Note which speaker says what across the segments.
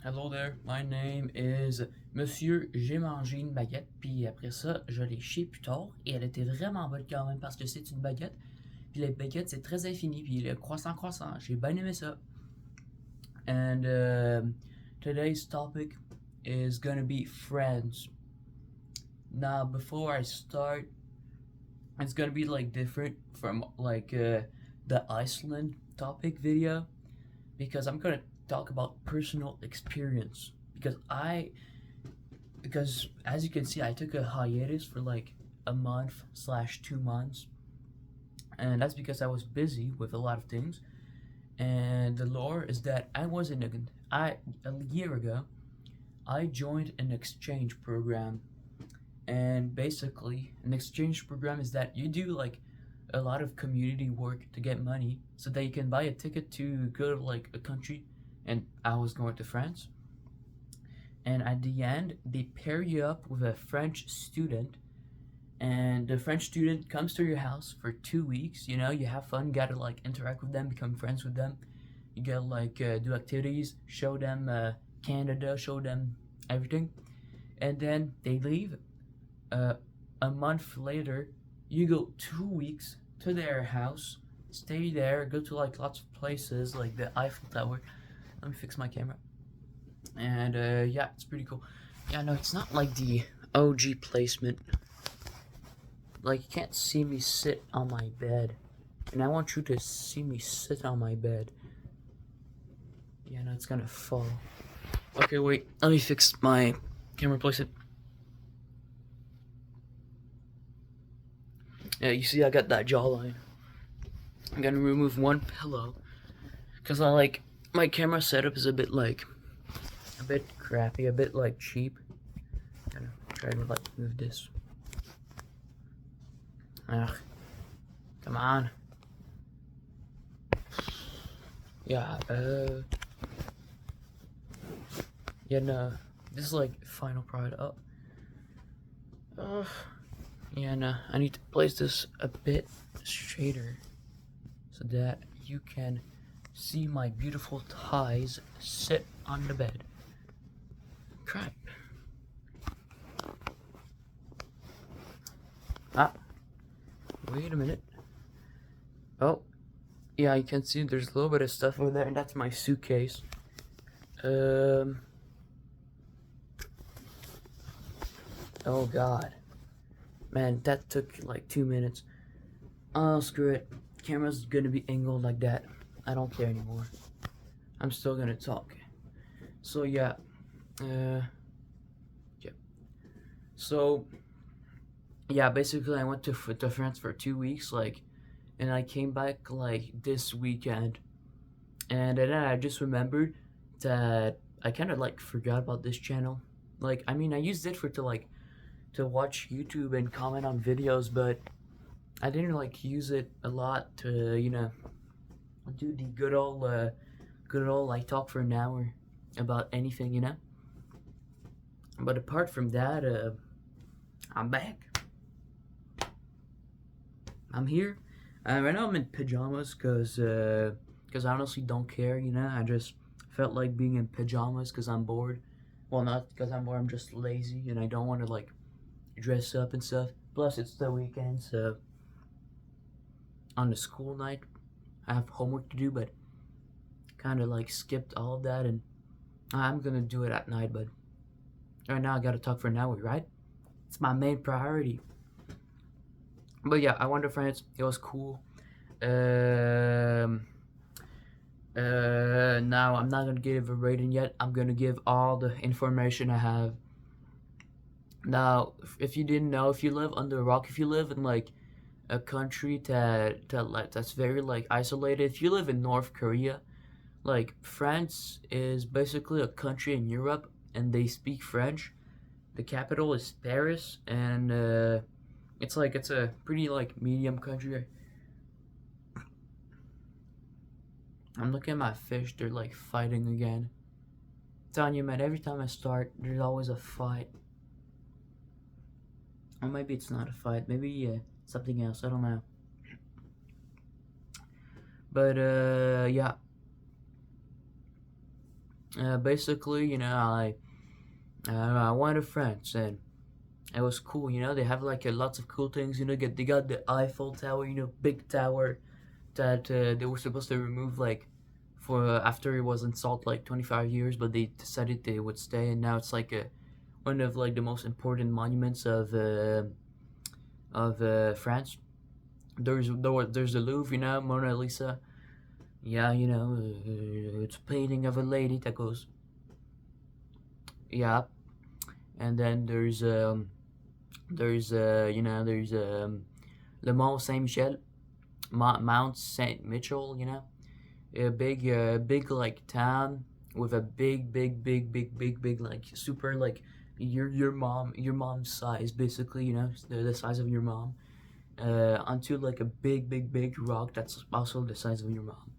Speaker 1: Hello there, my name is Monsieur J'ai mangé une baguette, puis après ça, je l'ai chiée plus tard, et elle était vraiment bonne quand même parce que c'est une baguette, puis les baguettes c'est très infini, puis le croissant, j'ai bien aimé ça. And today's topic is gonna be friends. Now, before I start, it's gonna be like different from the Iceland topic video because I'm gonna talk about personal experience because as you can see I took a hiatus for like a month slash 2 months, and that's because I was busy with a lot of things. And the lore is that a year ago I joined an exchange program, and basically an exchange program is that you do like a lot of community work to get money so that you can buy a ticket to go to like a country, and I was going to France. And at the end, they pair you up with a French student, and the French student comes to your house for 2 weeks. You know, you have fun, you gotta like interact with them, become friends with them. You gotta like do activities, show them Canada, show them everything, and then they leave. Uh, a month later, you go 2 weeks to their house, stay there, go to like lots of places like the Eiffel Tower. Let me fix my camera. And yeah, it's pretty cool. Yeah, no, it's not like the OG placement. Like, you can't see me sit on my bed, and I want you to see me sit on my bed. Yeah, no, it's gonna fall. Okay, wait, let me fix my camera placement. Yeah, you see I got that jawline. I'm gonna remove one pillow because I like my camera setup is a bit crappy, a bit like cheap. Gonna try to like move this. Ugh, come on. Yeah, yeah, no, this is like final product up. Yeah, no, I need to place this a bit straighter so that you can see my beautiful thighs sit on the bed. Crap. Ah, wait a minute. Oh, yeah, you can see there's a little bit of stuff over there, and that's my suitcase. Oh god. Man, that took like 2 minutes. Oh, screw it. Camera's gonna be angled like that. I don't care anymore. I'm still gonna talk. So yeah. Yeah. So yeah, basically I went to France for 2 weeks, like, and I came back like this weekend, and then I just remembered that I kind of like forgot about this channel. Like, I mean, I used it to watch YouTube and comment on videos, but I didn't like use it a lot to, you know, do the good old like talk for an hour about anything, you know. But apart from that, I'm back. I'm here. Right now I'm in pajamas because I honestly don't care, you know. I just felt like being in pajamas because I'm bored. Well, not because I'm bored. I'm just lazy and I don't want to like dress up and stuff. Plus, it's the weekend, so on the school night, I have homework to do, but kind of like skipped all of that, and I'm gonna do it at night. But right now, I gotta talk for an hour, right? It's my main priority. But yeah, I went to France. It was cool. Now I'm not gonna give a rating yet. I'm gonna give all the information I have. Now, if you didn't know, if you live under a rock, if you live in like a country that's very like isolated, if you live in North Korea, like France is basically a country in Europe, and they speak French. The capital is Paris, and it's a pretty like medium country. I'm looking at my fish, they're like fighting again. I'm telling you, man, every time I start, there's always a fight. Or maybe it's not a fight, maybe something else, I don't know. But yeah. Basically, I went to France and it was cool. They have like lots of cool things. They got the Eiffel Tower. Big tower that they were supposed to remove like for after it was installed like 25 years, but they decided they would stay, and now it's like one of like the most important monuments of France. There's the Louvre, Mona Lisa. Yeah, it's a painting of a lady that goes, yeah. And then there's Le Mont Saint Michel, Mount Saint Mitchell. A big like town with a big like super like your mom's size, basically. The size of your mom, onto like a big rock that's also the size of your mom.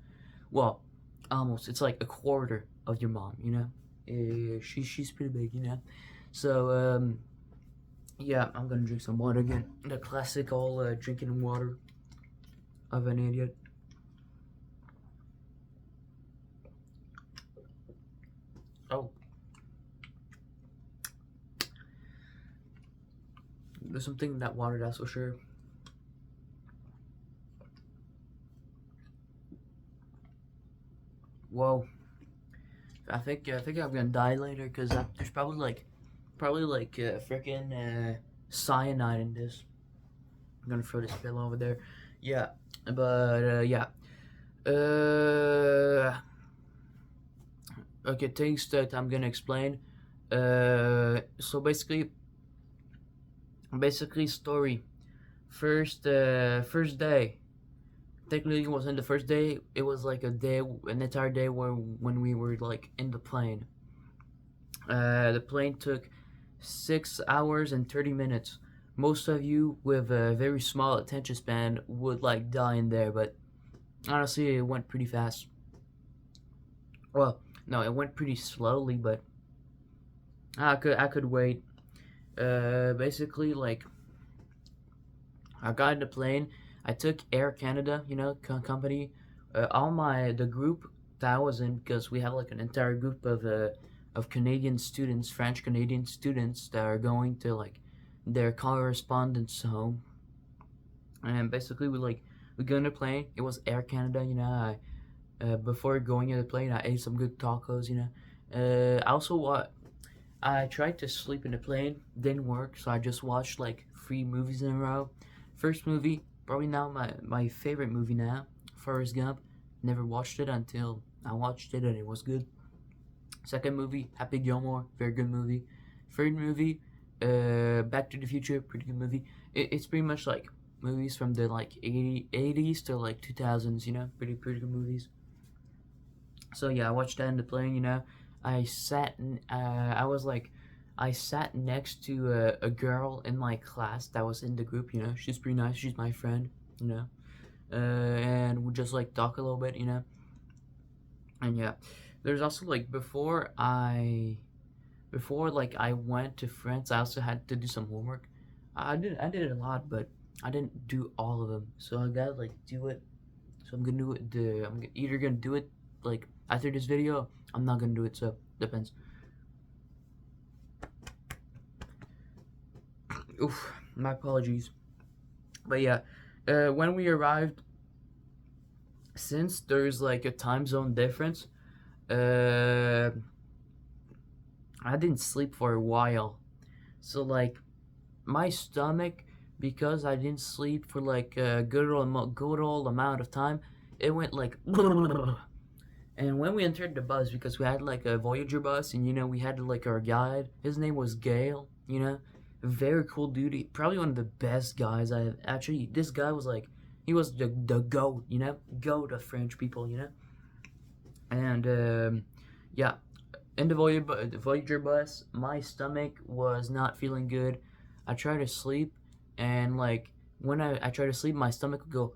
Speaker 1: Well, almost. It's like a quarter of your mom. She's pretty big. So yeah, I'm gonna drink some water again. The classic all drinking water of an idiot. Oh, there's something in that water, that's for sure. Whoa. I think I'm gonna die later because there's probably like freaking cyanide in this. I'm gonna throw this pill over there. Yeah, but yeah. Uh, okay, things that I'm gonna explain. So basically story. First day. Technically, it wasn't the first day. It was like an entire day when we were like in the plane. The plane took 6 hours and 30 minutes. Most of you with a very small attention span would like die in there, but honestly, it went pretty fast. Well, no, it went pretty slowly, but I could wait. Basically, like I got in the plane. I took Air Canada, company. The group that I was in, because we have like an entire group of Canadian students, French Canadian students that are going to like their correspondence home, and basically we go in the plane. It was Air Canada, before going in the plane, I ate some good tacos. I tried to sleep in the plane, didn't work, so I just watched like 3 movies in a row. First movie, probably now my favorite movie now, Forrest Gump. Never watched it until I watched it and it was good. Second movie, Happy Gilmore, very good movie. Third movie, Back to the Future, pretty good movie. It's pretty much like movies from the like 80s to like 2000s, pretty good movies. So yeah, I watched that in the plane. I sat I sat next to a girl in my class that was in the group. She's pretty nice. She's my friend. And we just like talk a little bit. And yeah, there's also like before like I went to France, I also had to do some homework. I did it a lot, but I didn't do all of them. So I gotta like do it. So I'm gonna do it. Either gonna do it like after this video. I'm not gonna do it. So depends. Oof, my apologies. But yeah, when we arrived, since there's like a time zone difference, uh, I didn't sleep for a while. So like my stomach, because I didn't sleep for like a good old amount of time, it went like. And when we entered the bus, because we had like a Voyager bus, and we had like our guide. His name was Gail. Very cool dude. Probably one of the best guys I have. Actually, this guy was like, he was the goat. Goat of French people. And yeah, in the Voyager bus, my stomach was not feeling good. I tried to sleep, and like when I tried to sleep, my stomach would go.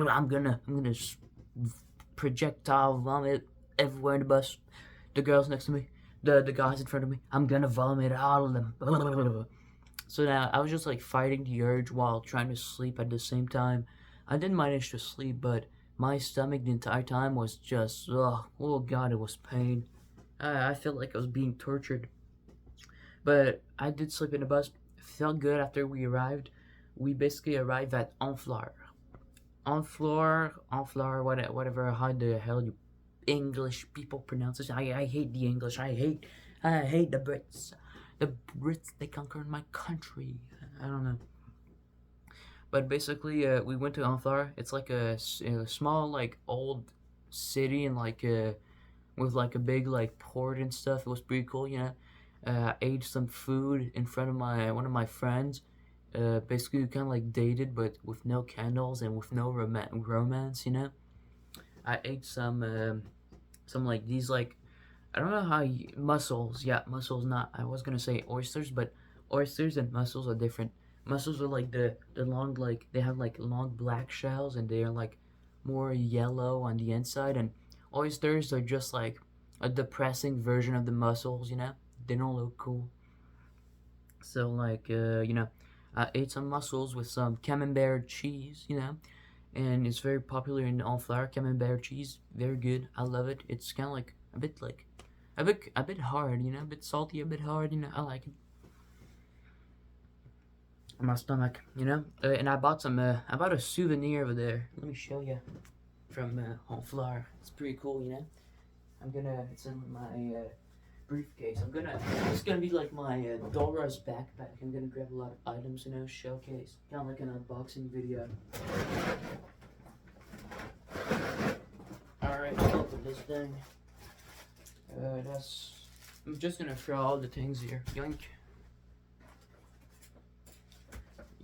Speaker 1: I'm gonna projectile vomit everywhere in the bus. The girls next to me, the guys in front of me. I'm gonna vomit all of them. So now I was just like fighting the urge while trying to sleep at the same time. I didn't manage to sleep, but My stomach the entire time was just, oh god, it was pain. I felt like I was being tortured. But I did sleep in the bus. Felt good after we arrived. We basically arrived at Honfleur. Honfleur, whatever, how the hell you English people pronounce it. I hate the English. I hate the Brits. The Brits, they conquered my country. I don't know. But basically, we went to Honfleur. It's like a small, like, old city and like with like a big like port and stuff. It was pretty cool, you know. I ate some food in front of one of my friends. Basically, we kind of like dated, but with no candles and with no romance, you know. I ate some like these like I don't know how mussels. Yeah, mussels. Not I was gonna say oysters, but oysters and mussels are different. Mussels are like the long like they have like long black shells and they are like more yellow on the inside, and oysters are just like a depressing version of the mussels. You know, they don't look cool. So like you know, I ate some mussels with some camembert cheese. You know, and it's very popular in Honfleur. Camembert cheese, very good. I love it. It's kind of like a bit hard, you know, a bit salty, a bit hard, you know. I like it. My stomach, you know. And I bought I bought a souvenir over there. Let me show you from Honfleur. It's pretty cool, you know. It's in my briefcase. It's gonna be like my Dora's backpack. I'm gonna grab a lot of items, you know, showcase, kind of like an unboxing video. All right, open this thing. I'm just gonna throw all the things here. Yoink.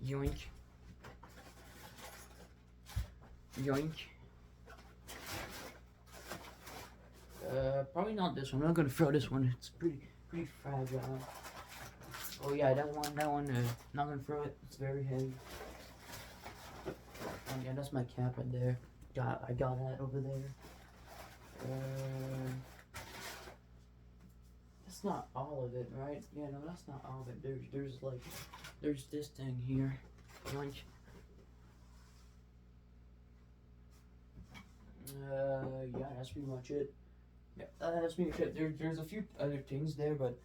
Speaker 1: Yoink. Yoink. Probably not this one. I'm not gonna throw this one. It's pretty fragile. Oh yeah, that one, not gonna throw it. It's very heavy. Oh yeah, that's my cap right there. I got that over there. That's not all of it, right? Yeah, no, that's not all of it. There's this thing here. Yoink. Yeah, that's pretty much it. Yeah, that's pretty much it. There's a few other things there, but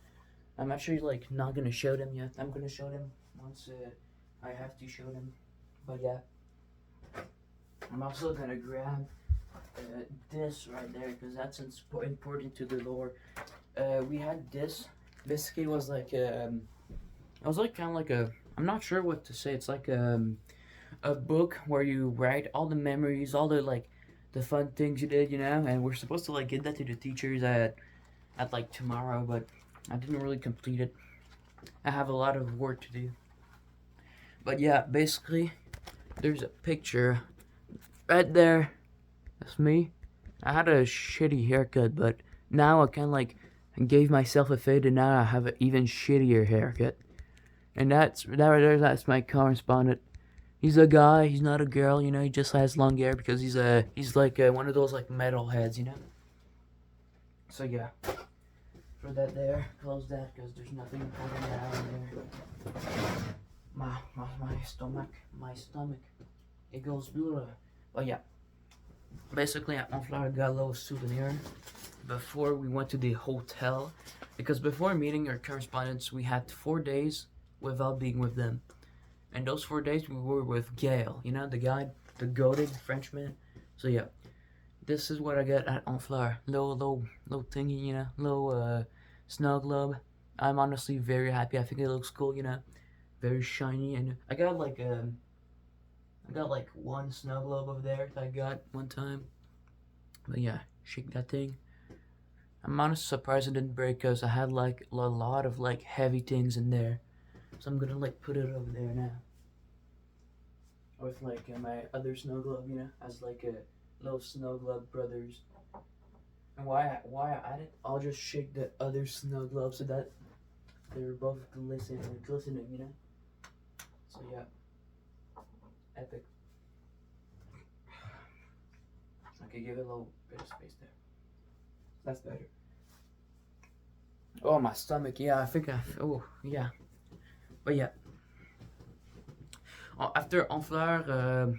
Speaker 1: I'm actually like not gonna show them yet. I'm gonna show them once I have to show them. But yeah, I'm also gonna grab this right there because that's important to the lore. We had this. Basically, was like it was like kind of like I'm not sure what to say. It's like a book where you write all the memories, all the like the fun things you did, you know. And we're supposed to like give that to the teachers at like tomorrow, but I didn't really complete it. I have a lot of work to do. But yeah, basically, there's a picture right there. That's me. I had a shitty haircut, but now I kind of like gave myself a fade, and now I have an even shittier haircut. And that right there. That's my correspondent. He's a guy. He's not a girl. You know. He just has long hair because he's like one of those like metalheads. You know. So yeah. Throw that there. Close that because there's nothing important down there. My stomach. It goes blue. But yeah. Basically, at Honfleur, I got a little souvenir before we went to the hotel, because before meeting our correspondents, we had 4 days without being with them, and those 4 days we were with Gail, you know, the guy, the goated Frenchman. So yeah, this is what I got at Honfleur. Little thingy, you know, little snow globe. I'm honestly very happy. I think it looks cool, you know, very shiny, and I got like one snow globe over there that I got one time. But yeah, shake that thing. I'm honestly surprised it didn't break because I had like a lot of like heavy things in there. So I'm gonna like put it over there now. With like my other snow globe, you know, as like a little snow globe brothers. And why I added, I'll just shake the other snow globe so that they're both glistening, you know. So yeah. Epic. Okay, give it a little bit of space there. That's better. Oh, my stomach. Yeah, I think oh, yeah. But yeah. After Honfleur,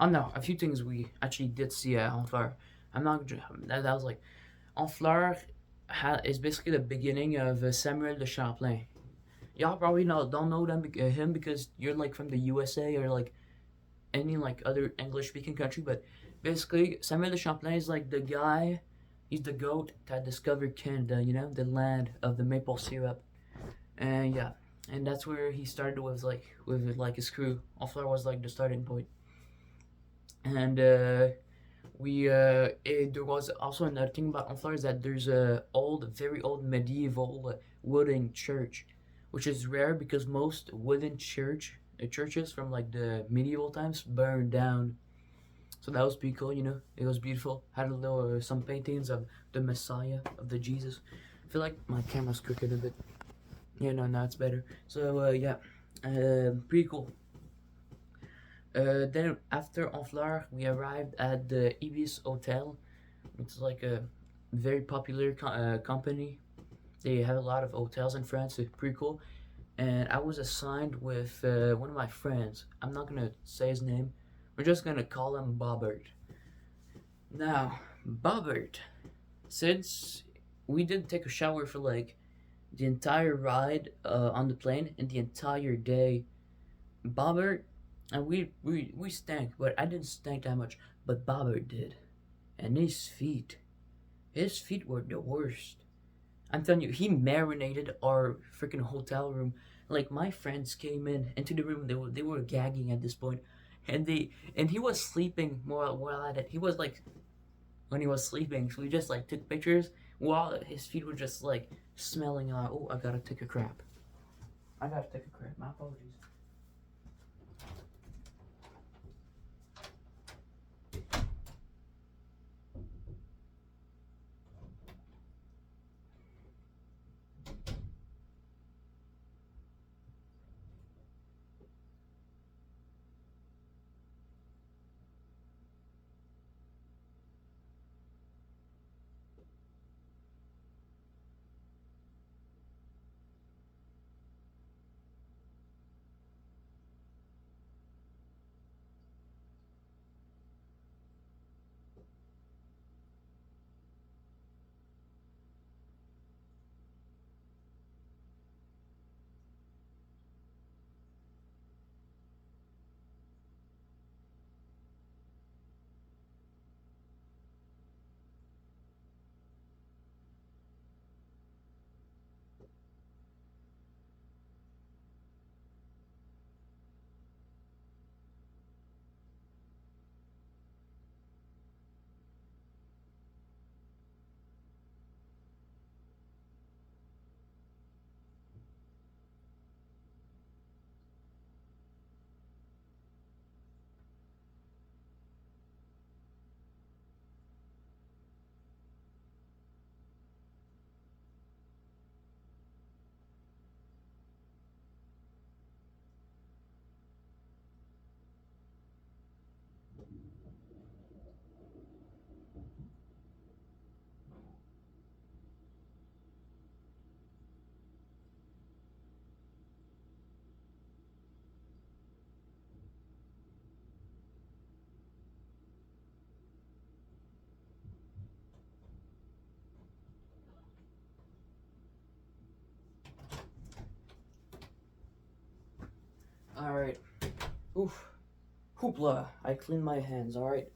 Speaker 1: Oh no, a few things we actually did see at Honfleur. I'm not that was like Honfleur is basically the beginning of Samuel de Champlain. Y'all probably don't know him because you're like from the USA or like any like other English speaking country, but basically Samuel de Champlain is like the guy. He's the goat that discovered Canada. You know, the land of the maple syrup, and yeah, and that's where he started with like his crew. Honfleur was like the starting point, and there was also another thing about Honfleur is that there's a very old medieval wooden church, which is rare because most wooden churches from like the medieval times burned down. So that was pretty cool, you know. It was beautiful. Had a little some paintings of the Messiah of the Jesus. I feel like my camera's crooked a bit. Yeah, no, now it's better. So yeah, pretty cool. Then after Honfleur, we arrived at the Ibis Hotel. It's like a very popular company. They have a lot of hotels in France. It's pretty cool. And I was assigned with one of my friends. I'm not gonna say his name. We're just gonna call him Bobbert. Now, Bobbert, since we didn't take a shower for like the entire ride on the plane and the entire day, Bobbert and we stank, but I didn't stank that much. But Bobbert did, and his feet were the worst. I'm telling you, he marinated our freaking hotel room. Like my friends came into the room, they were gagging at this point, and he was sleeping while at it. He was like when he was sleeping, so we just like took pictures while his feet were just like smelling. Oh, I gotta take a crap. I gotta take a crap. My apologies. All right. Oof. Hoopla. I clean my hands. All right.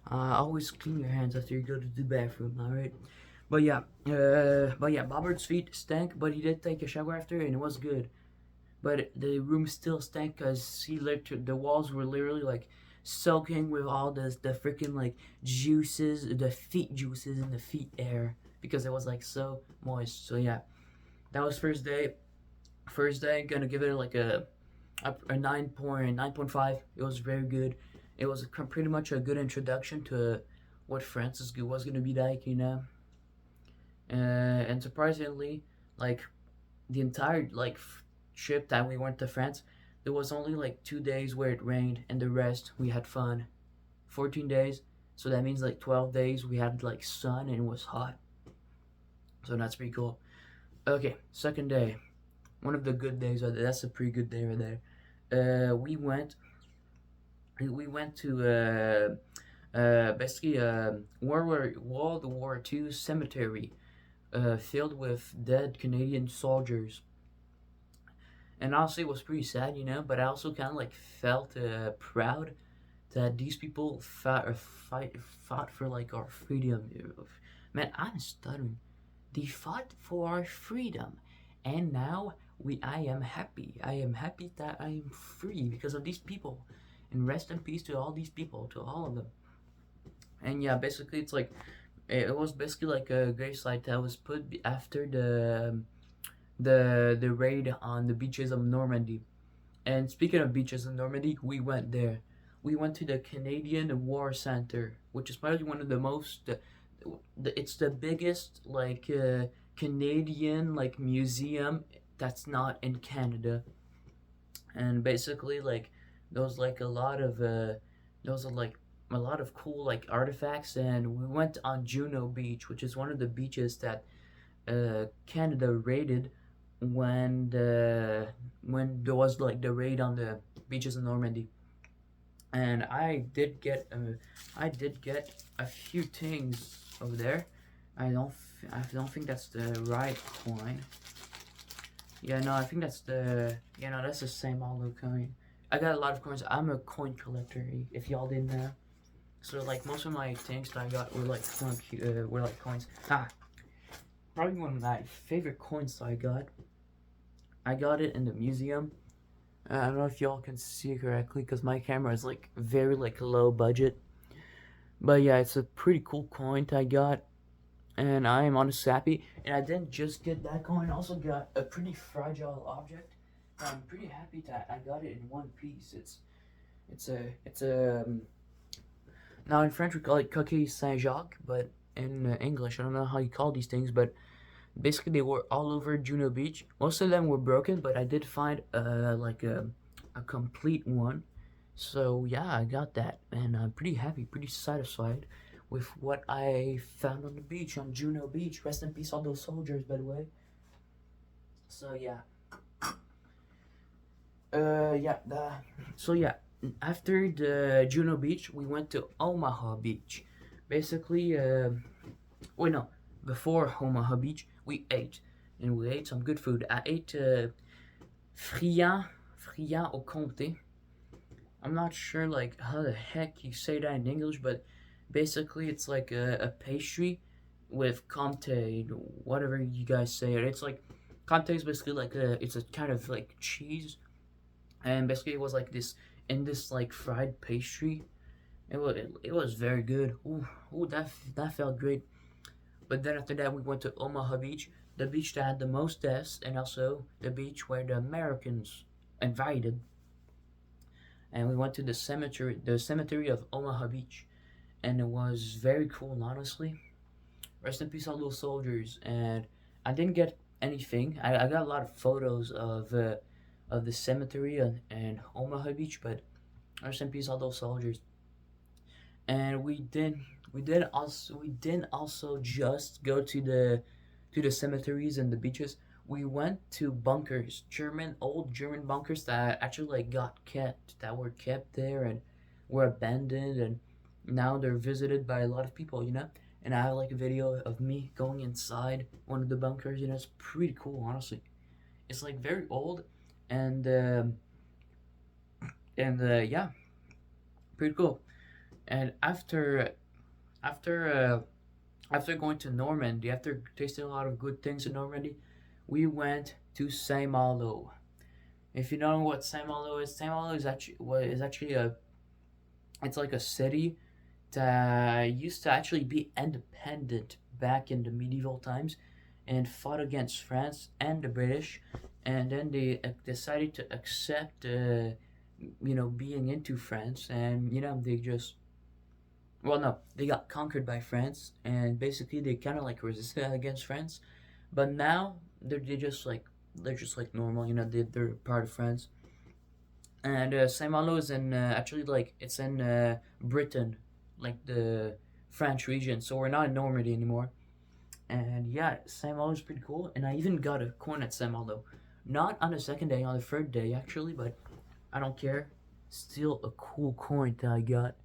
Speaker 1: Always clean your hands after you go to the bathroom. All right. But yeah, Bobbert's feet stank, but he did take a shower after, and it was good. But the room still stank because the walls were literally like soaking with all the freaking like juices, the feet juices in the feet air because it was like so moist. So yeah, that was first day. First day, gonna give it like a 9.5. It was very good. It was pretty much a good introduction to what France was gonna be like, you know. And surprisingly, like the entire trip that we went to France, there was only like 2 days where it rained, and the rest we had fun. 14 days, so that means like 12 days we had like sun and it was hot. So that's pretty cool. Okay, second day, one of the good days. That's a pretty good day right there. We went. We went to basically World War II cemetery filled with dead Canadian soldiers. And honestly, it was pretty sad, you know. But I also kind of like felt proud that these people fought for like our freedom. Man, I'm stuttering. They fought for our freedom, and now I am happy. I am happy that I am free because of these people. And rest in peace to all these people, to all of them. And yeah, basically, it's like it was basically like a gravesite that was put after the raid on the beaches of Normandy. And speaking of beaches in Normandy, we went there. We went to the Canadian War Center, which is probably one of the most. It's the biggest like Canadian like museum that's not in Canada, and basically like those like a lot of those are like a lot of cool like artifacts. And we went on Juno Beach, which is one of the beaches that Canada raided when there was like the raid on the beaches in Normandy. And I did get a few things over there. I don't think that's the right coin. Yeah, no, I think that's the that's the same Aldo coin. I got a lot of coins. I'm a coin collector, if y'all didn't know. So like most of my things that I got were like coins. Probably one of my favorite coins that I got. I got it in the museum. I don't know if y'all can see it correctly because my camera is like very like low budget. But yeah, it's a pretty cool coin I got, and I am honestly happy. And I didn't just get that coin; I also got a pretty fragile object. I'm pretty happy that I got it in one piece. It's a now in French we call it coquille Saint Jacques, but in English I don't know how you call these things, but basically they were all over Juno Beach. Most of them were broken, but I did find like a complete one. So yeah, I got that, and I'm pretty happy, pretty satisfied with what I found on the beach, on Juno Beach. Rest in peace all those soldiers, by the way. So yeah, yeah, so yeah. After the Juno Beach, we went to Omaha Beach. Basically, wait no, before Omaha Beach, we ate, and we ate some good food. I ate friand au comté. I'm not sure like how the heck you say that in English, but basically it's like a pastry with comté, whatever you guys say it. It's like comté is basically like it's a kind of like cheese, and basically it was like this in this like fried pastry. It was very good. Ooh, that felt great. But then after that, we went to Omaha Beach, the beach that had the most deaths, and also the beach where the Americans invaded. And we went to the cemetery of Omaha Beach, and it was very cool, honestly. Rest in peace, all those soldiers. And I didn't get anything. I got a lot of photos of the cemetery and Omaha Beach, but rest in peace, all those soldiers. And we didn't also just go to the cemeteries and the beaches. We went to bunkers, old German bunkers that actually like that were kept there and were abandoned, and now they're visited by a lot of people, you know. And I have like a video of me going inside one of the bunkers. You know, it's pretty cool, honestly. It's like very old, and yeah, pretty cool. And after after going to Normandy, after tasting a lot of good things in Normandy, we went to Saint Malo. If you don't know what Saint Malo is actually a it's like a city that used to actually be independent back in the medieval times and fought against France and the British, and then they decided to accept being into France, and they just well, no, they got conquered by France, and basically they kind of like resisted against France. But now they're just like normal, they're part of France. And Saint Malo is in actually like it's in Britain, like the French region. So we're not in Normandy anymore. And yeah, Saint Malo is pretty cool. And I even got a coin at Saint Malo, not on the second day, on the third day actually, but I don't care. Still a cool coin that I got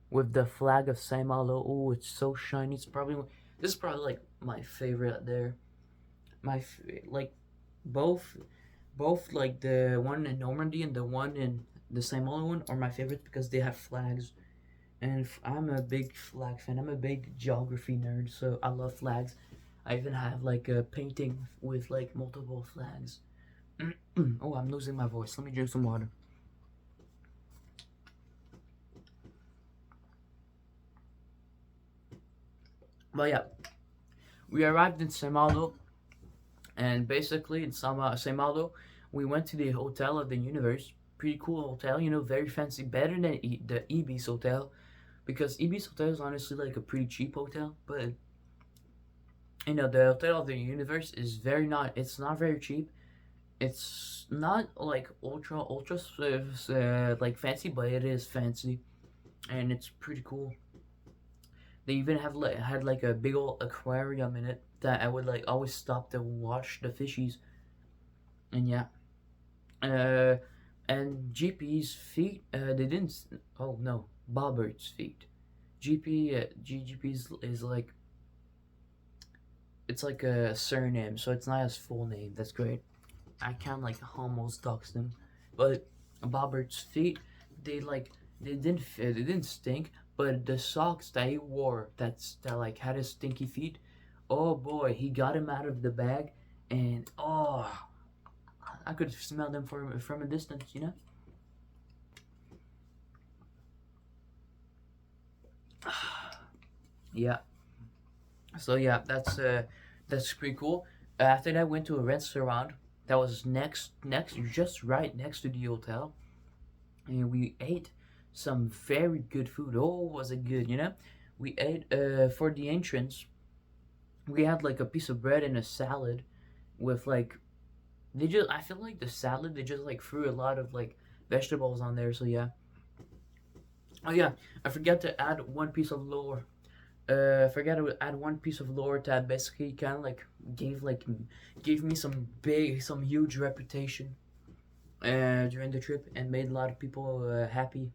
Speaker 1: with the flag of Saint Malo. Oh, it's so shiny. This is probably like my favorite there. Like both both like the one in Normandy and the one in the Saint Malo one are my favorites because they have flags. And I'm a big flag fan. I'm a big geography nerd, so I love flags. I even have like a painting with like multiple flags. Oh, I'm losing my voice. Let me drink some water. But yeah, we arrived in Saint Malo, and basically in Saint Malo, we went to the Hotel of the Universe. Pretty cool hotel, very fancy, better than the Ibis Hotel, because Ibis Hotel is honestly like a pretty cheap hotel, but the Hotel of the Universe is it's not very cheap. It's not like ultra like fancy, but it is fancy, and it's pretty cool. They even had like a big old aquarium in it that I would like always stop to watch the fishies. And yeah, uh, and GP's feet. They didn't. Oh no, Bobbert's feet. GP's is like, it's like a surname, so it's not his full name. That's great. I can like almost dox them, but Bobbert's feet, they like they didn't stink, but the socks that he wore that like had his stinky feet, oh boy, he got him out of the bag, and oh, I could smell them from a distance. Yeah. So yeah, that's pretty cool. After that, I went to a restaurant that was just right next to the hotel, and we ate some very good food. Oh, was it good? We ate for the entrance. We had like a piece of bread and a salad with like I feel like the salad they just like threw a lot of like vegetables on there. So yeah. Oh yeah, I forgot to add one piece of lore. Forgot to add one piece of lore that basically kind of like gave me some huge reputation during the trip and made a lot of people happy.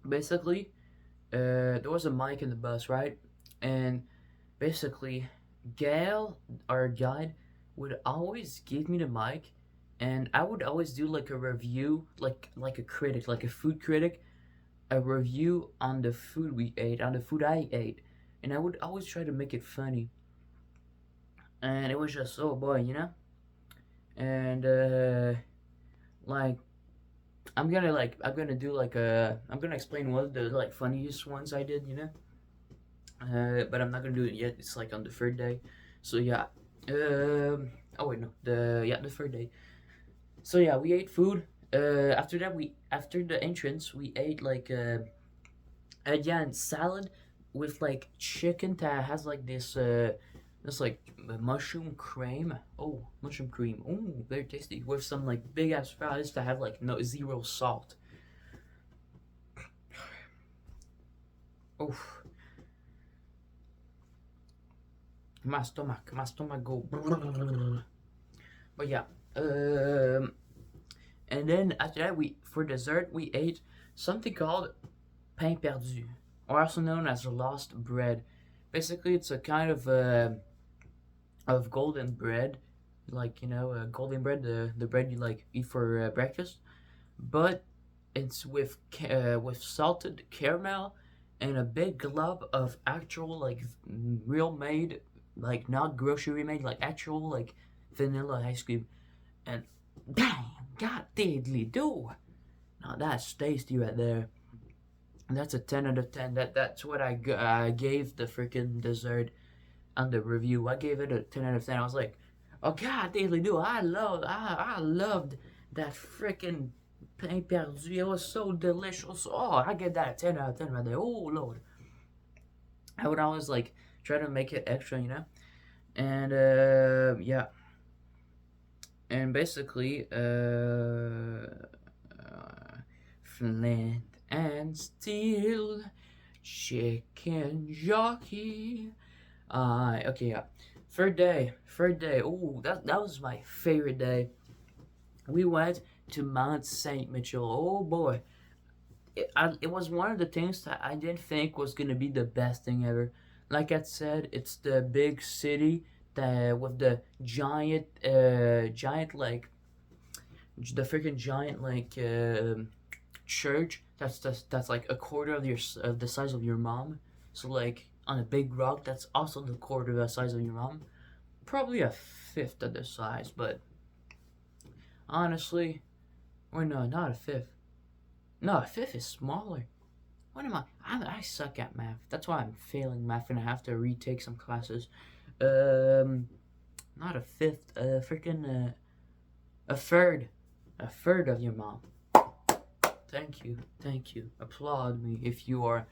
Speaker 1: Basically, there was a mic in the bus, right? And basically, Gail, our guide, would always give me the mic, and I would always do like a review, like a critic, like a food critic, a review on the food we ate, on the food I ate, and I would always try to make it funny. And it was just, oh boy. And like I'm gonna explain one of the like funniest ones I did. But I'm not gonna do it yet. It's like on the third day. So yeah. Oh wait, no. The third day. So yeah, we ate food. After the entrance we ate like again salad with like chicken that has like this like mushroom cream. Oh, mushroom cream. Oh, very tasty. With some like big ass fries that have like no zero salt. Oh, my stomach go. But yeah, and then after that, for dessert we ate something called pain perdu, or also known as lost bread. Basically, it's a kind of golden bread, like golden bread, the bread you like eat for breakfast, but it's with salted caramel and a big glob of actual like real made, like not grocery made, like actual like vanilla ice cream, and damn, god diddly do. Now that's tasty right there. That's a 10 out of 10. That's what I gave the freaking dessert on the review. I gave it a 10 out of 10. I was like, oh god, daily do. I loved that freaking pain perdu. It was so delicious. Oh, I get that a 10 out of 10 right there. Oh lord. I would always like try to make it extra. And yeah. And basically, flint and steel, chicken jockey. Okay, yeah. Third day. Oh, that was my favorite day. We went to Mount Saint Mitchell. Oh boy, it was one of the things that I didn't think was gonna be the best thing ever. Like I said, it's the big city that with the giant like the freaking giant like church that's like a quarter of your of the size of your mom. So like on a big rock that's also the quarter of the size of your mom. Probably a fifth of the size, but honestly, or no, not a fifth. No, a fifth is smaller. What am I? I suck at math. That's why I'm failing math and I have to retake some classes. Um, Not a fifth. Freaking a third. A third of your mom. Thank you, thank you. Applaud me if you are,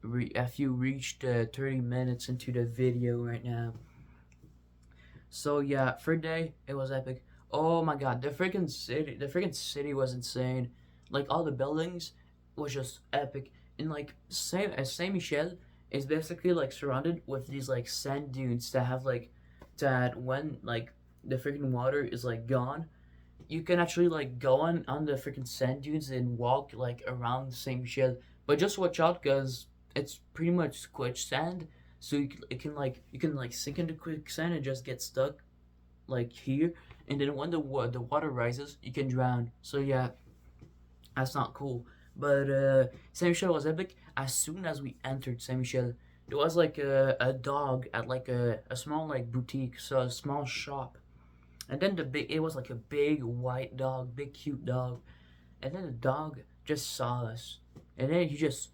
Speaker 1: if you reached 30 minutes into the video right now. So yeah, third day it was epic. Oh my god, the freaking city was insane. Like all the buildings was just epic. And like Saint Michel is basically like surrounded with these like sand dunes that have like that when like the freaking water is like gone, you can actually like go on the freaking sand dunes and walk like around Saint Michel. But just watch out because it's pretty much quicksand. So you can like sink into quicksand and just get stuck like here. And then when the water rises, you can drown. So yeah, that's not cool. But Saint Michel was epic. As soon as we entered Saint Michel, there was like a dog at like a small like boutique, so a small shop. And then it was like a big white dog, big cute dog. And then the dog just saw us. And then he just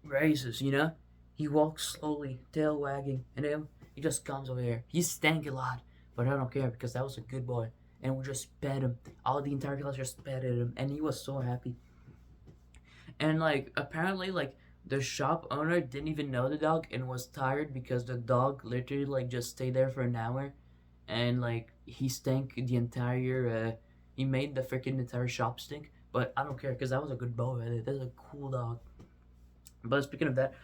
Speaker 1: raises, you know? He walks slowly, tail wagging, and then he just comes over here. He stank a lot, but I don't care because that was a good boy. And we just pet him. All the entire class just petted him, and he was so happy. And like apparently like the shop owner didn't even know the dog and was tired because the dog literally like just stayed there for an hour and like he stank the entire he made the freaking entire shop stink. But I don't care because that was a good boy. That's a cool dog. But speaking of that,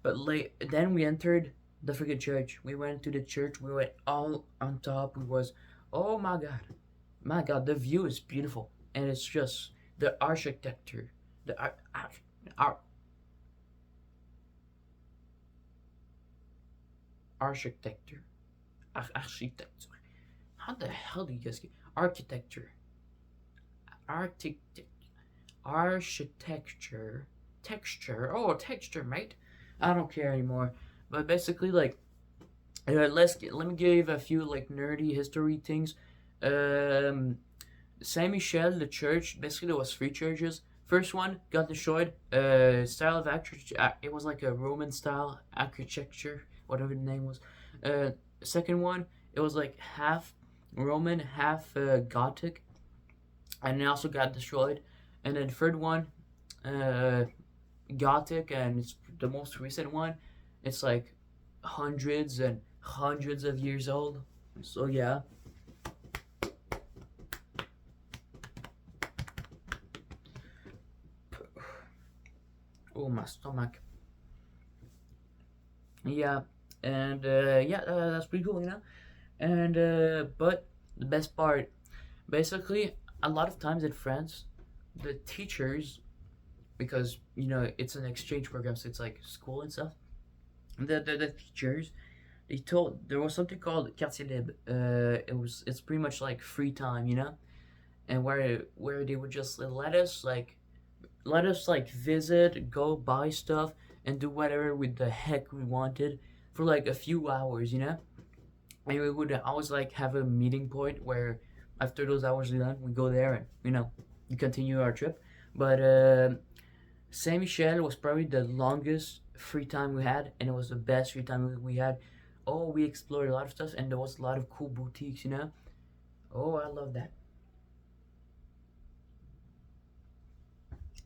Speaker 1: but late then we entered the freaking church. We went to the church. We went all on top. We was oh my god, the view is beautiful and it's just the architecture, the ar- architecture, architecture. How the hell do you guys get architecture? Architect, architecture, texture. Oh, texture, mate. I don't care anymore. But basically, like, let me give a few like nerdy history things. Um, Saint Michel, the church. Basically, there was three churches. First one got destroyed. Style of architecture. It was like a Roman style architecture, whatever the name was. Second one, it was like half Roman, half Gothic, and it also got destroyed. And then third one, uh, Gothic, and it's the most recent one. It's like hundreds and hundreds of years old. So yeah. Oh my stomach. Yeah, and yeah, that's pretty cool, you know. And but the best part, basically, a lot of times in France, the teachers, because you know it's an exchange program, so it's like school and stuff. The teachers, they told there was something called quartier libre. It's pretty much like free time, you know, and where they would just let us like visit, go buy stuff, and do whatever with the heck we wanted for like a few hours, you know. And we would always like have a meeting point where after those hours are done, we go there and you know we continue our trip. But Saint Michel was probably the longest free time we had, and it was the best free time we had. Oh, we explored a lot of stuff, and there was a lot of cool boutiques, you know. Oh, I love that.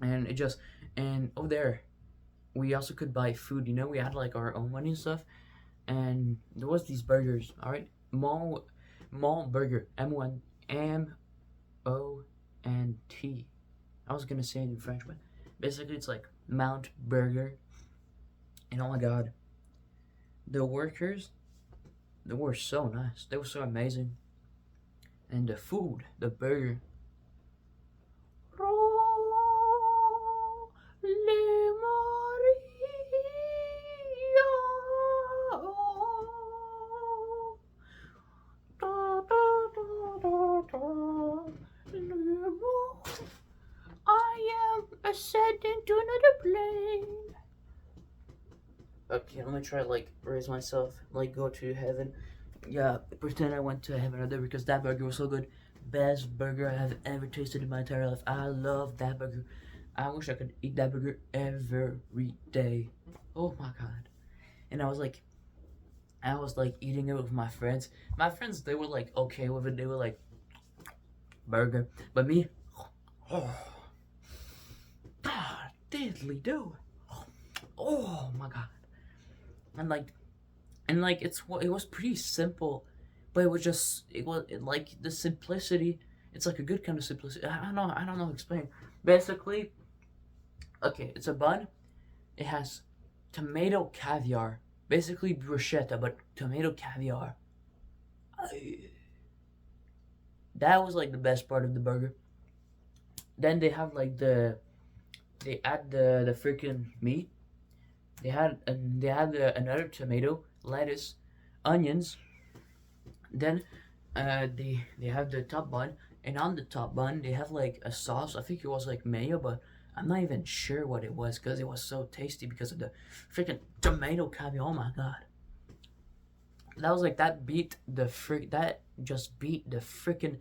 Speaker 1: And it just and over there, we also could buy food. You know, we had like our own money and stuff, and there was these burgers. All right, Mont Burger, MONT. I was gonna say it in French, but basically it's like Mount Burger. And oh my god, the workers, they were so nice. They were so amazing. And the food, the burger. Okay, let me try to like raise myself, like go to heaven. Yeah, pretend I went to heaven right there because that burger was so good. Best burger I have ever tasted in my entire life. I love that burger. I wish I could eat that burger every day. Oh my god. And I was like eating it with my friends. My friends, they were like okay with it. They were like burger, but me, oh, ah, diddly do. Oh my god. And like it was pretty simple, but like the simplicity. It's like a good kind of simplicity. I don't know how to explain. Basically, okay, it's a bun. It has tomato caviar, basically bruschetta, but tomato caviar. That was like the best part of the burger. Then they have like they add the freaking meat. They had another tomato, lettuce, onions. Then they have the top bun, and on the top bun they have like a sauce. I think it was like mayo, but I'm not even sure what it was because it was so tasty because of the freaking tomato caviar. Oh my god, that was like that just beat the freaking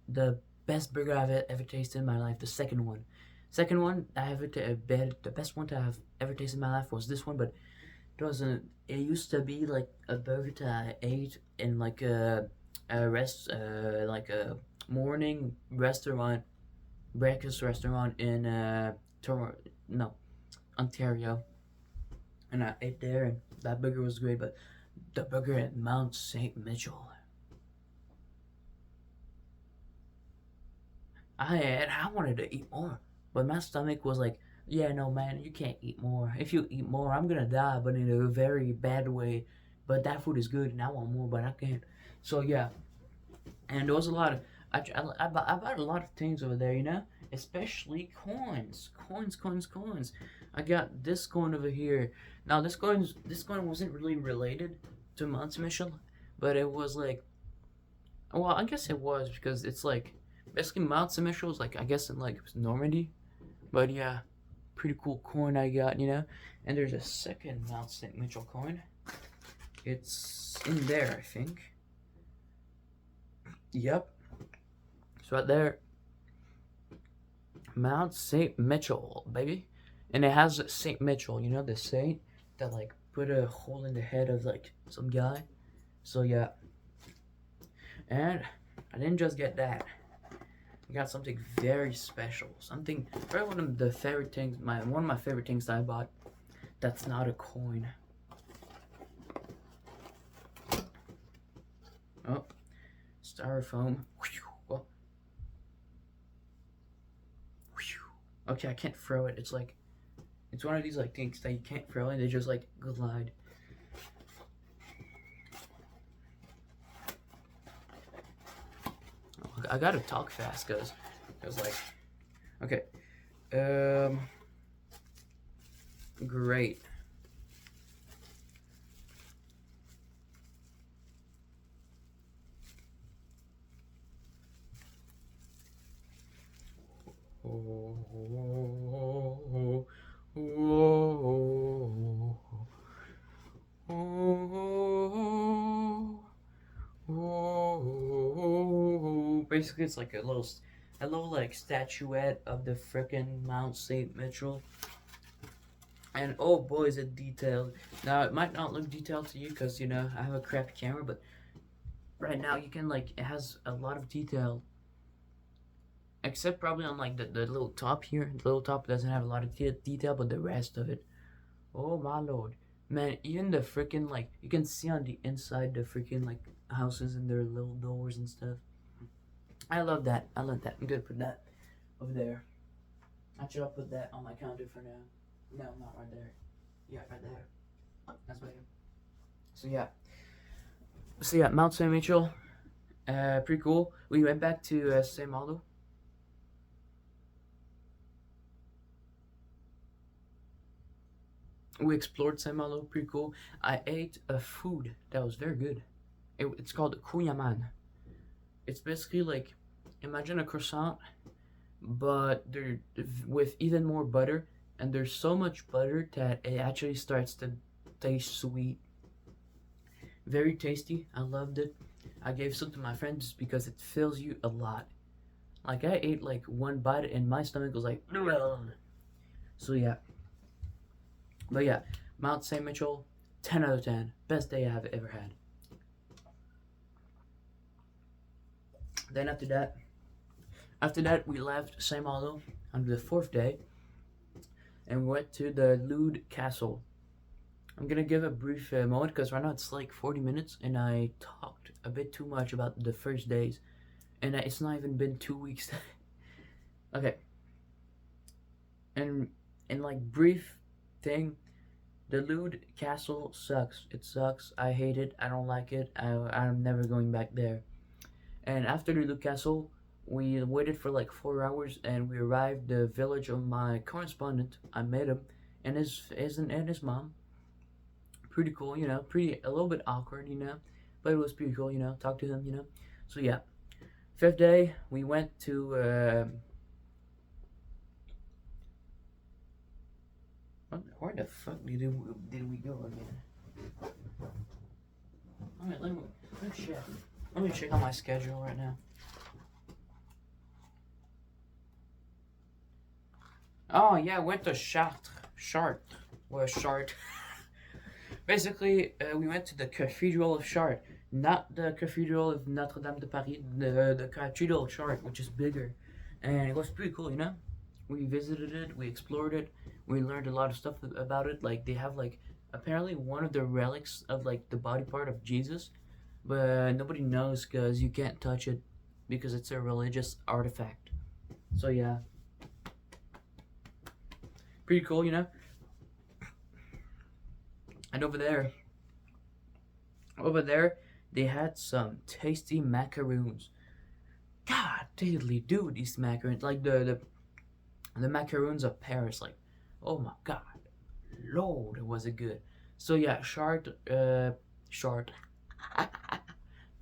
Speaker 1: the best burger I've ever tasted in my life. The second one the best one to have ever tasted in my life was this one, but it wasn't. It used to be like a burger that I ate in like like a morning restaurant, breakfast restaurant in no, Ontario, and I ate there, and that burger was great. But the burger at Mount Saint Mitchell, I wanted to eat more, but my stomach was like, yeah, no, man, you can't eat more. If you eat more, I'm gonna die, but in a very bad way. But that food is good, and I want more, but I can't. So yeah, and there was a lot of I bought a lot of things over there, especially coins. I got this coin over here. Now this coin wasn't really related to Mount Mitchell, but it was like, well, I guess it was because it's like basically Mount Saint Mitchell is like I guess in like Normandy, but yeah, pretty cool coin I got, And there's a second Mount Saint Mitchell coin. It's in there, I think. Yep, it's right there. Mount Saint Mitchell, baby, and it has Saint Mitchell, the saint that like put a hole in the head of like some guy. So yeah, and I didn't just get that. I got something very special. Something probably one of the favorite things. One of my favorite things that I bought. That's not a coin. Oh, styrofoam. Oh. Okay, I can't throw it. It's one of these like things that you can't throw and they just like glide. I gotta talk fast, cause like, okay, great. Basically, it's like a little like statuette of the frickin' Mount Saint Mitchell. And oh boy, is it detailed. Now it might not look detailed to you because I have a crappy camera, but right now you can like it has a lot of detail. Except probably on like the little top here. The little top doesn't have a lot of detail, but the rest of it. Oh my lord. Man, even the freaking like you can see on the inside the freaking like houses and their little doors and stuff. I love that. I'm gonna put that over there. Actually, I'll put that on my counter for now. No, not right there. Yeah, right there. That's better. So yeah, Mount Saint Mitchell. Pretty cool. We went back to Saint Malo. We explored Saint Malo. Pretty cool. I ate a food that was very good. It's called kuyaman. It's basically like, imagine a croissant, but with even more butter, and there's so much butter that it actually starts to tastes sweet, very tasty. I loved it. I gave some to my friends just because it fills you a lot. Like I ate like one bite and my stomach was like, ugh. So yeah. But yeah, Mount St. Mitchell, 10 out of 10. Best day I've ever had. Then after that we left Saint Malo on the 4th day, and we went to the Lude Castle. I'm gonna give a brief moment because right now it's like 40 minutes and I talked a bit too much about the first days, and it's not even been 2 weeks. Okay, and in like brief thing, the Lude Castle sucks. It sucks. I hate it. I don't like it. I'm never going back there. And after the Lude Castle, we waited for like 4 hours, and we arrived the village of my correspondent. I met him and his mom. Pretty cool, you know. Pretty a little bit awkward, you know, but it was pretty cool, you know. Talk to him, you know. So yeah, 5th day we went to. Where the fuck did we go again? Alright, let me check. Let me check on my schedule right now. Oh yeah, I went to Chartres. Basically, we went to the Cathedral of Chartres, not the Cathedral of Notre Dame de Paris, the Cathedral of Chartres, which is bigger, and it was pretty cool, you know. We visited it, we explored it, we learned a lot of stuff about it. Like they have like apparently one of the relics of like the body part of Jesus, but nobody knows because you can't touch it because it's a religious artifact. So yeah, pretty cool, you know. And over there, they had some tasty macaroons. God, diddly dude, these macaroons, like the macaroons of Paris, like, oh my God, Lord, was it good. So yeah, Chartres,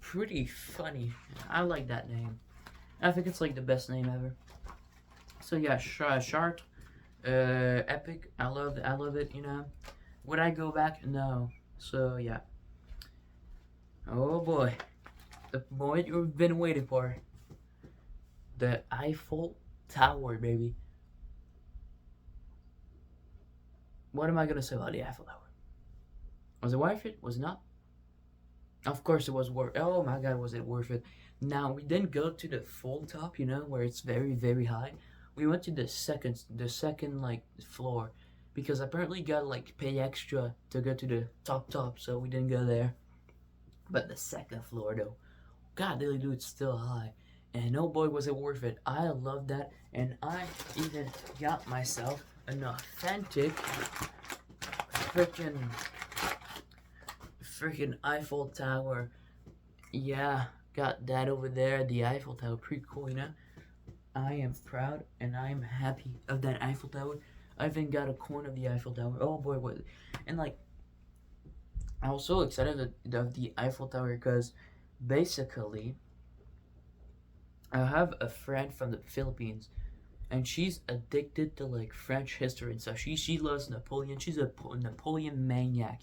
Speaker 1: pretty funny. I like that name. I think it's like the best name ever. So yeah, Chartres, epic. I love it. You know. Would I go back? No. So yeah. Oh boy, the moment you've been waiting for. The Eiffel Tower, baby. What am I gonna say about the Eiffel Tower? Was it worth it? Was it not? Of course it was worth. Oh my God, was it worth it? Now we didn't go to the full top, you know, where it's very very high. We went to the second like floor, because apparently you gotta like pay extra to go to the top. So we didn't go there. But the second floor though, God, they do it's still high. And oh boy, was it worth it. I love that. And I even got myself an authentic freaking Eiffel Tower. Yeah, got that over there. The Eiffel Tower, pretty cool, you know. I am proud and I am happy of that Eiffel Tower. I even got a coin of the Eiffel Tower. Oh boy, what? And like, I was so excited of the Eiffel Tower because basically, I have a friend from the Philippines, and she's addicted to like French history and stuff. She loves Napoleon. She's a Napoleon maniac,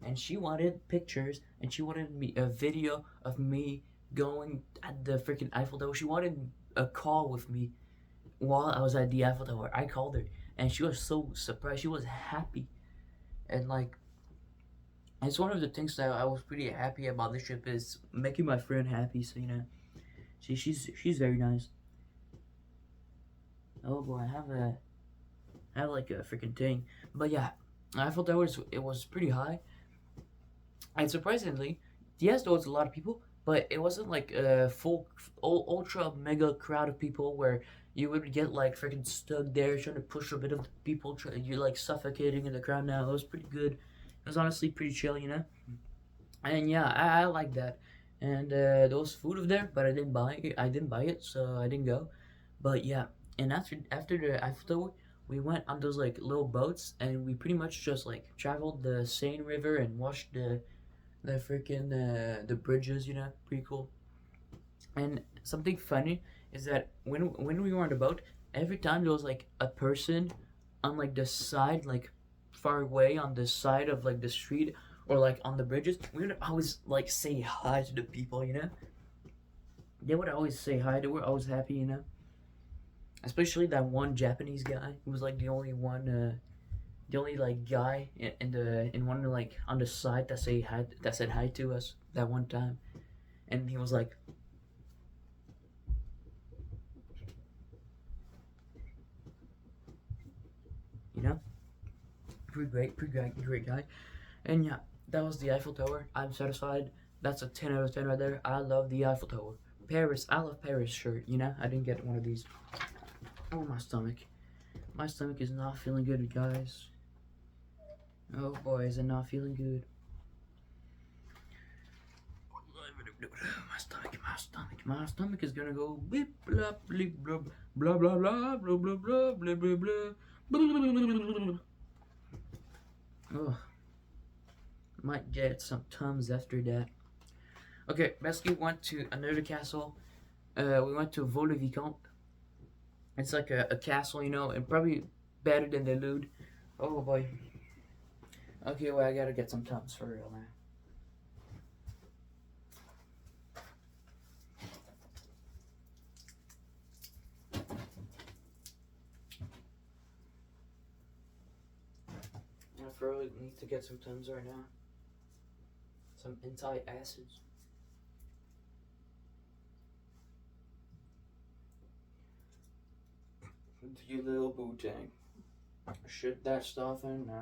Speaker 1: and she wanted pictures, and she wanted a video of me going at the freaking Eiffel Tower. She wanted a call with me while I was at the Eiffel Tower. I called her, and she was so surprised. She was happy, and like, it's one of the things that I was pretty happy about this trip is making my friend happy. So you know, she's very nice. Oh boy, I have like a freaking thing. But yeah, Eiffel Tower it was pretty high, and surprisingly, yes, there was a lot of people, but it wasn't like a full ultra mega crowd of people where you would get like freaking stuck there trying to push a bit of the people. You're like suffocating in the crowd. Now it was pretty good. It was honestly pretty chill, you know. And yeah, I like that. And there was food over there, but I didn't buy it. So I didn't go. But yeah, and after the Eiffel Tower, we went on those like little boats, and we pretty much just like traveled the Seine River and watched the freaking the bridges. You know, pretty cool. And something funny is that when we were on the boat, every time there was like a person on like the side, like far away on the side of like the street or like on the bridges, we would always like say hi to the people, you know. They would always say hi. They were always happy, you know. Especially that one Japanese guy who was like the only one, the only like guy in one like on the side that said hi to us that one time, and he was like, you know, great guy. And yeah, that was the Eiffel Tower. I'm satisfied. That's a 10 out of 10 right there. I love the Eiffel Tower. Paris, I love Paris shirt, you know? I didn't get one of these. Oh, my stomach. My stomach is not feeling good, guys. Oh boy, is it not feeling good. My stomach is gonna go beep blah bleep blah blah blah blah blah blah blah blah blah blah. Oh, might get some Tums after that. Okay, basically went to another castle. We went to Vaux-le-Vicomte. It's like a castle, you know, and probably better than the Louvre. Oh boy. Okay, well I gotta get some Tums for real now. I really need to get some Tums right now. Some anti-acids. You little boo-tang. Shit that stuff in? No.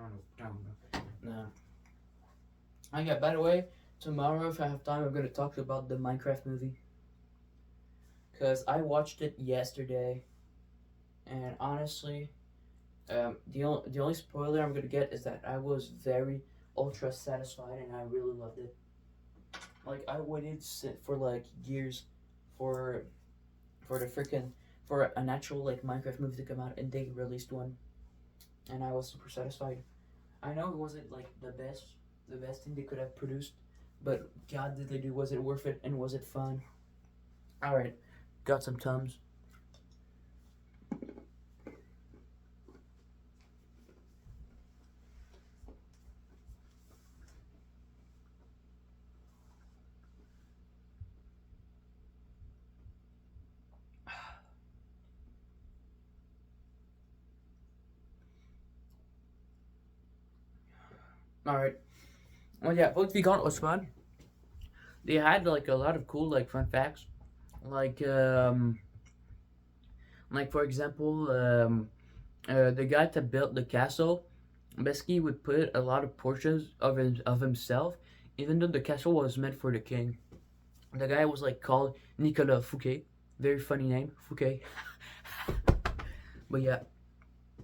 Speaker 1: Oh yeah, by the way, tomorrow if I have time I'm gonna talk about the Minecraft movie. Cause I watched it yesterday, and honestly, the only spoiler I'm gonna get is that I was very ultra satisfied and I really loved it. Like I waited for like years for the freaking for an actual like Minecraft movie to come out, and they released one, and I was super satisfied. I know it wasn't like the best thing they could have produced, but God, did they do? Was it worth it? And was it fun? All right, got some Tums. All right. Well, yeah, both Vegan was fun. They had like a lot of cool like fun facts, like for example, the guy that built the castle, basically would put a lot of portraits of himself, even though the castle was meant for the king. The guy was like called Nicolas Fouquet, very funny name, Fouquet. But yeah,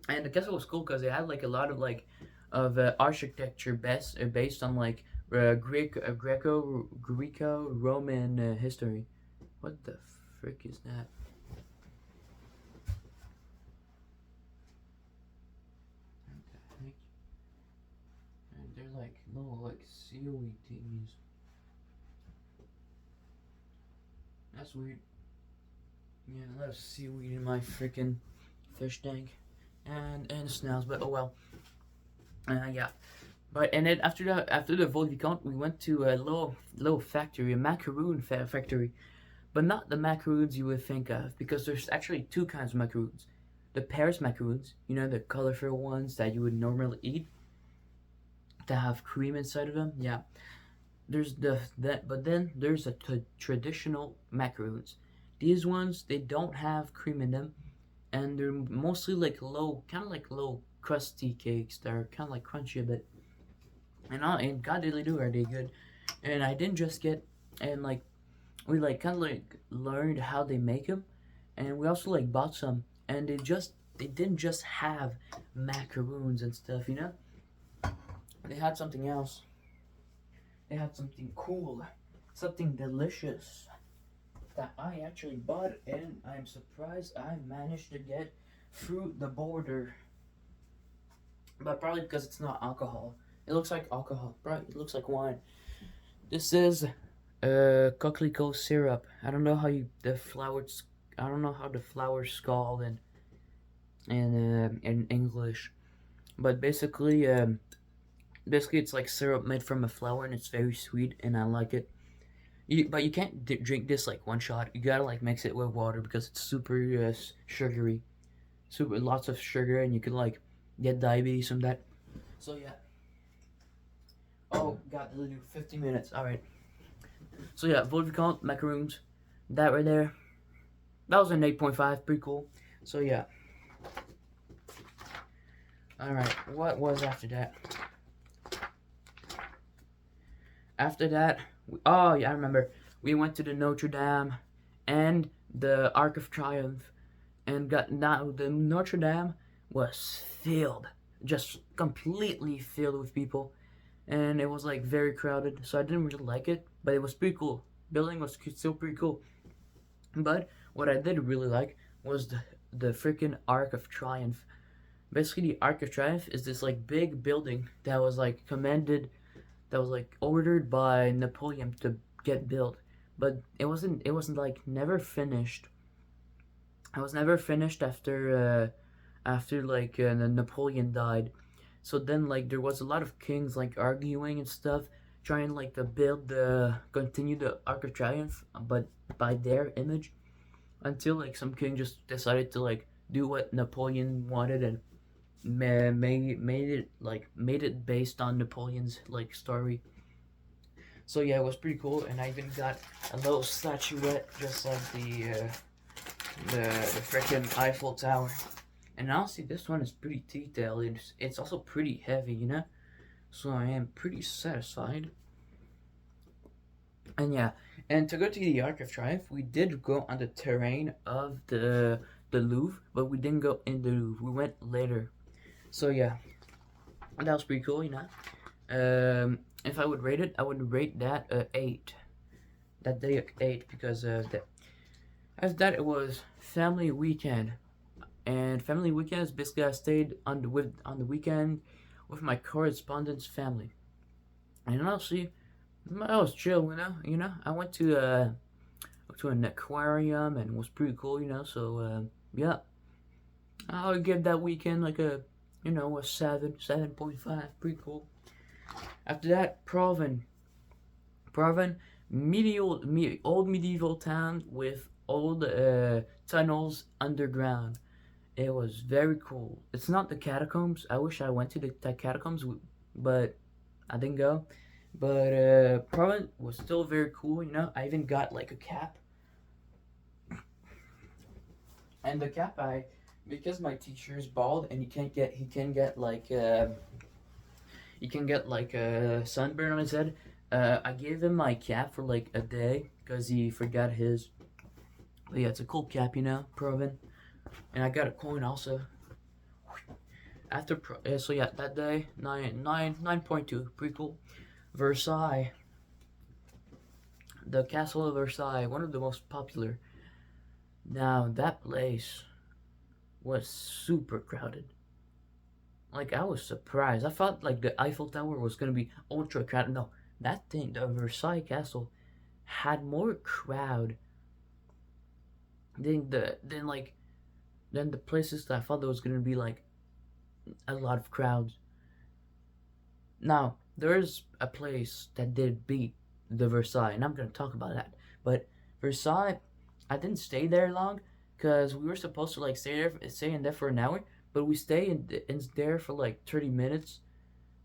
Speaker 1: and the castle was cool because it had like a lot of like of architecture based on like Greco-Roman history. What the frick is that? What the heck? And they're like little like seaweed thingies. That's weird. Yeah, a lot of seaweed in my freaking fish tank and snails, but oh well. Yeah. But and then after the Vaux-le-Vicomte, we went to a little factory, a macaroon factory, but not the macaroons you would think of, because there's actually two kinds of macaroons: the Paris macaroons, you know, the colorful ones that you would normally eat, that have cream inside of them. Yeah. There's but then there's the traditional macaroons. These ones, they don't have cream in them, and they're mostly like kind of like low crusty cakes that are kind of like crunchy a bit. And God did they do, are they good? And I didn't just get, and like we like kind of like learned how they make them, and we also like bought some, and they didn't just have macaroons and stuff, you know. They had something else. They had something cool, something delicious that I actually bought, and I'm surprised I managed to get through the border. But probably because it's not alcohol. It looks like alcohol, right? It looks like wine. This is coquelicot syrup. I don't know how the flowers. I don't know how the flowers called in English, But basically it's like syrup made from a flower, and it's very sweet, and I like it. But you can't drink this like one shot. You gotta like mix it with water because it's super sugary, super lots of sugar, and you can like get diabetes from that. So yeah. Oh, got to do 50 minutes. All right. So yeah, Volvicant macaroons, that right there. That was an 8.5, pretty cool. So yeah. All right. What was after that? After that, oh yeah, I remember. We went to the Notre Dame and the Arc of Triumph, and got now the Notre Dame was filled, just completely filled with people, and it was like very crowded. So I didn't really like it, but it was pretty cool. Building was still pretty cool. But what I did really like was the freaking Arc of Triumph. Basically, the Arc of Triumph is this like big building that was like that was like ordered by Napoleon to get built, but it wasn't like never finished. It was never finished after like Napoleon died. So then like there was a lot of kings like arguing and stuff, trying like to continue the Arc of Triumph, but by their image, until like some king just decided to like do what Napoleon wanted, and made it based on Napoleon's like story. So yeah, it was pretty cool, and I even got a little statuette just like the freaking Eiffel Tower. And honestly, this one is pretty detailed. It's also pretty heavy, you know. So I am pretty satisfied. And yeah, and to go to the Arc of Triumph, we did go on the terrain of the Louvre, but we didn't go in the Louvre. We went later. So yeah, that was pretty cool, you know. If I would rate it, I would rate that 8. That day 8 because as that it was family weekend, and family weekends basically I stayed on the weekend with my correspondence family, and honestly, I was chill, you know. I went to an aquarium, and it was pretty cool, you know. So yeah, I would give that weekend like a 7.5, pretty cool. After that, Proven, old medieval town with old tunnels underground. It was very cool. It's not the catacombs. I wish I went to the catacombs, but I didn't go. But Proven was still very cool. You know, I even got like a cap, and the cap because my teacher is bald, and he can get like a sunburn on his head. I gave him my cap for like a day because he forgot his. But yeah, it's a cool cap, you know, Proven. And I got a coin also. So yeah, that day 9.2, pretty cool. Versailles, the Castle of Versailles, one of the most popular. Now that place was super crowded. Like I was surprised. I thought like the Eiffel Tower was gonna be ultra crowded. No, that thing, the Versailles Castle, had more crowd than the places that I thought there was gonna be like a lot of crowds. Now there's a place that did beat the Versailles, and I'm gonna talk about that. But Versailles, I didn't stay there long because we were supposed to like stay in there for an hour, but we stay in there for like 30 minutes.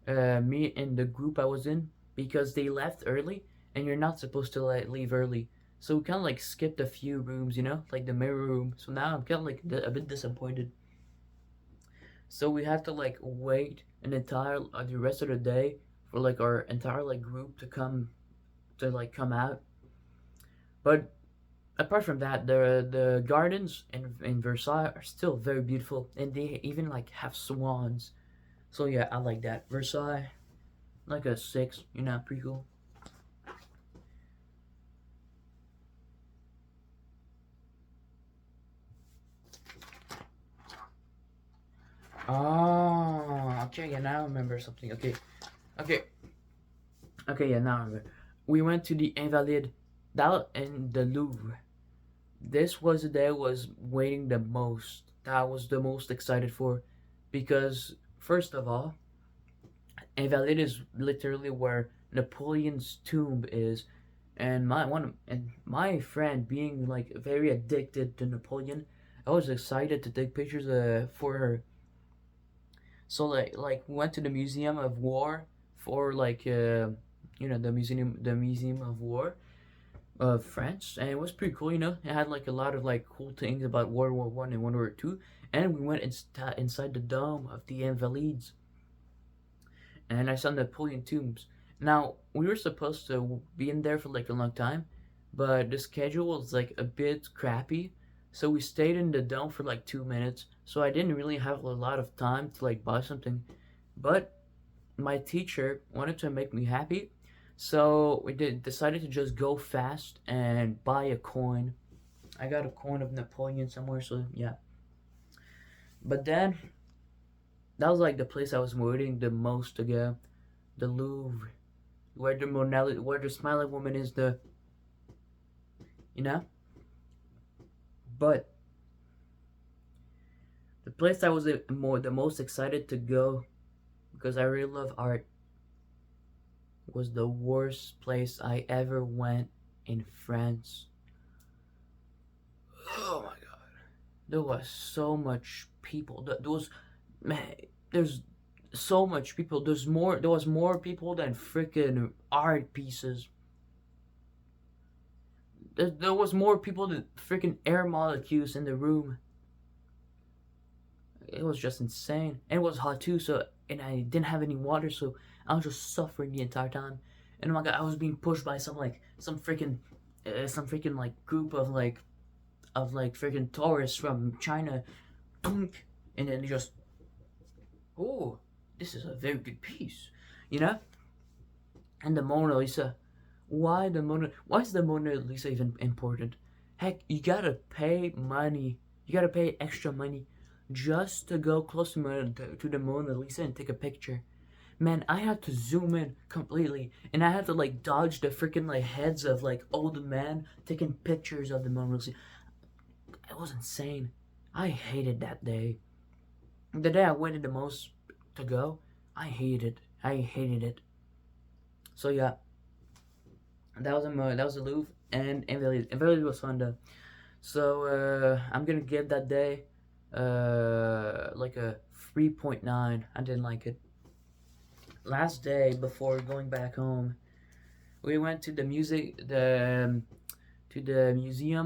Speaker 1: Me and the group I was in, because they left early, and you're not supposed to like leave early. So we kind of like skipped a few rooms, you know, like the mirror room. So now I'm kind of like a bit disappointed. So we had to like wait the rest of the day for like our entire like group to come out. But apart from that, the gardens in Versailles are still very beautiful, and they even like have swans. So yeah, I like that. Versailles, like a 6, you know, pretty cool. Oh, okay, yeah, now I remember something. Okay, okay, yeah, now I remember. We went to the Invalides, that and the Louvre. This was the day I was waiting the most. That I was the most excited for, because First of all, Invalides is literally where Napoleon's tomb is, and my friend being like very addicted to Napoleon, I was excited to take pictures for her. So like we went to the Museum of War for the Museum of War of France, and it was pretty cool. It had like a lot of like cool things about World War I and World War II, and we went inside the dome of the Invalides, and I saw Napoleon tombs. Now we were supposed to be in there for like a long time, but the schedule was like a bit crappy, so we stayed in the dome for like 2 minutes. So I didn't really have a lot of time to like buy something, but my teacher wanted to make me happy, so we decided to just go fast and buy a coin. I got a coin of Napoleon somewhere, so yeah. But then that was like the place I was waiting the most to go, the Louvre, where the smiling woman is, you know. But the place I was the most excited to go, because I really love art, was the worst place I ever went in France. Oh my god. There was so much people. There was, man, there's so much people. There was more people than freaking art pieces. There was more people than freaking air molecules in the room. It was just insane. And it was hot too, and I didn't have any water, so I was just suffering the entire time. And oh my god, I was being pushed by some freaking like group of freaking tourists from China. And then they just, oh, this is a very good piece, you know? And the Mona Lisa. Why is the Mona Lisa even important? Heck, you gotta pay money. You gotta pay extra money just to go close to the Mona Lisa and take a picture. Man, I had to zoom in completely, and I had to like dodge the freaking like heads of like old men taking pictures of the Mona Lisa. It was insane. I hated that day. The day I waited the most to go, I hated it. So yeah, that was the Louvre and Invalides. Invalides was fun though. So I'm gonna give that day like a 3.9. I didn't like it. Last day before going back home, we went to the museum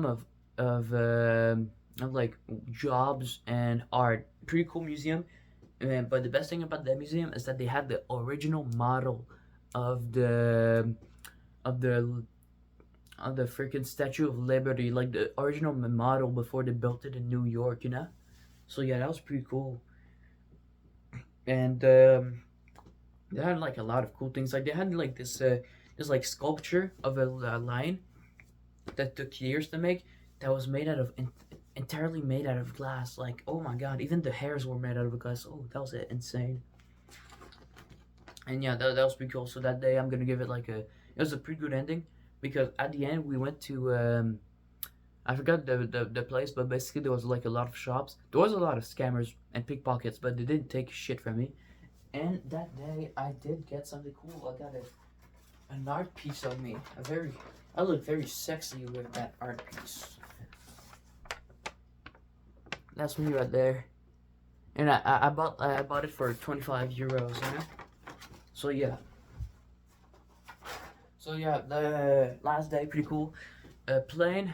Speaker 1: of like jobs and art. Pretty cool museum. But the best thing about that museum is that they had the original model of the of the freaking Statue of Liberty, like the original model before they built it in New York, you know. So yeah, that was pretty cool. And they had like a lot of cool things. Like they had like this like sculpture of a lion that took years to make. That was made out of entirely made out of glass. Like, oh my god, even the hairs were made out of glass. Oh, that was insane. And yeah, that was pretty cool. So that day, I'm gonna give it like it was a pretty good ending, because at the end we went to I forgot the place, but basically there was like a lot of shops. There was a lot of scammers and pickpockets, but they didn't take shit from me. And that day I did get something cool. I got an art piece of me. I look very sexy with that art piece. That's me right there. And I bought it for 25 euros, you know? So yeah. The last day, pretty cool. Plane.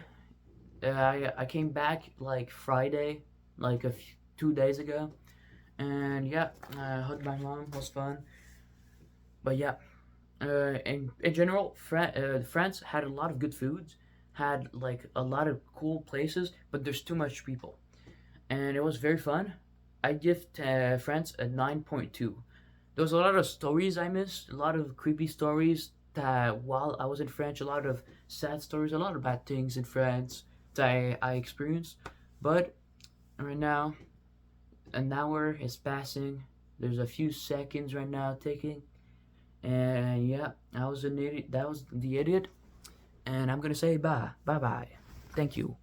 Speaker 1: I came back like Friday, like 2 days ago. And yeah, I hugged my mom, was fun. But yeah, in general, France had a lot of good foods, had like a lot of cool places, but there's too much people. And it was very fun. I give France a 9.2. There was a lot of stories I missed, a lot of creepy stories that while I was in France, a lot of sad stories, a lot of bad things in France that I experienced. But right now, an hour is passing. There's a few seconds right now ticking. And yeah, I was an idiot. That was the idiot. And I'm gonna say bye. Bye bye. Thank you.